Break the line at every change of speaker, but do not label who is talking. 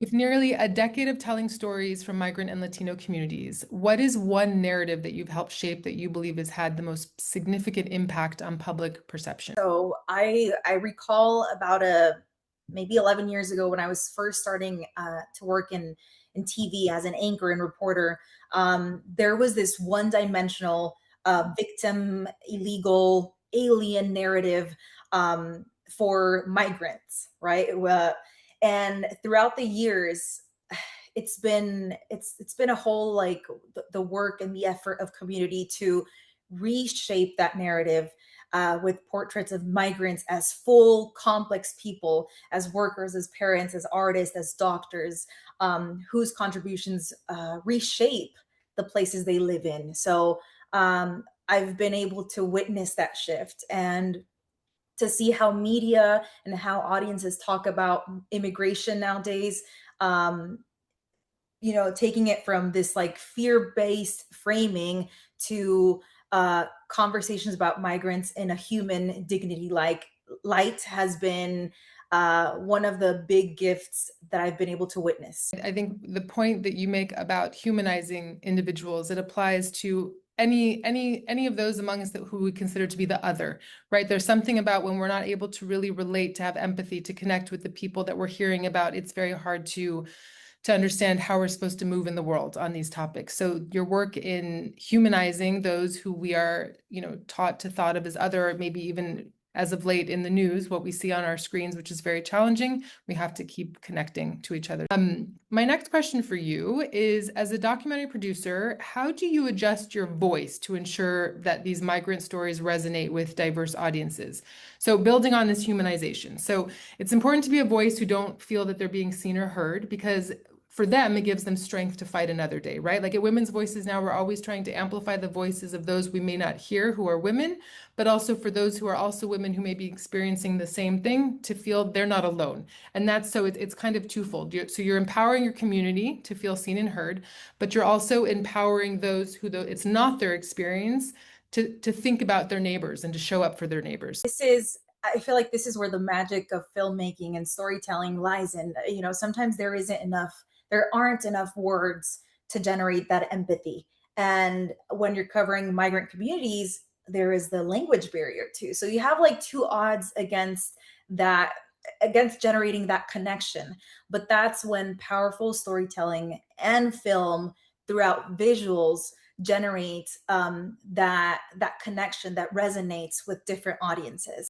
With nearly a decade of telling stories from migrant and Latino communities, what is one narrative that you've helped shape that you believe has had the most significant impact on public perception?
So I recall about a maybe 11 years ago when I was first starting to work in TV as an anchor and reporter. There was this one-dimensional victim, illegal alien narrative for migrants, right? And throughout the years, it's been a whole like the work and the effort of community to reshape that narrative with portraits of migrants as full, complex people, as workers, as parents, as artists, as doctors, whose contributions reshape the places they live in. So I've been able to witness that shift and to see how media and how audiences talk about immigration nowadays. Um, taking it from this like fear-based framing to conversations about migrants in a human dignity like light has been one of the big gifts that I've been able to witness.
I think the point that you make about humanizing individuals, it applies to any of those among us that who we consider to be the other, right? There's something about when we're not able to really relate, to have empathy, to connect with the people that we're hearing about, it's very hard to understand how we're supposed to move in the world on these topics. So your work in humanizing those who we are, taught to thought of as other, or maybe even as of late in the news, what we see on our screens, which is very challenging, we have to keep connecting to each other. My next question for you is, as a documentary producer, how do you adjust your voice to ensure that these migrant stories resonate with diverse audiences? So building on this humanization. So it's important to be a voice who don't feel that they're being seen or heard, because for them, it gives them strength to fight another day, right? Like at Women's Voices now, we're always trying to amplify the voices of those we may not hear who are women, but also for those who are also women who may be experiencing the same thing, to feel they're not alone. And that's so it's kind of twofold. So you're empowering your community to feel seen and heard, but you're also empowering those who, though it's not their experience, to think about their neighbors and to show up for their neighbors.
I feel like this is where the magic of filmmaking and storytelling lies in. Sometimes there aren't enough words to generate that empathy. And when you're covering migrant communities, there is the language barrier too. So you have like two odds that, against generating that connection. But that's when powerful storytelling and film throughout visuals generate that connection that resonates with different audiences.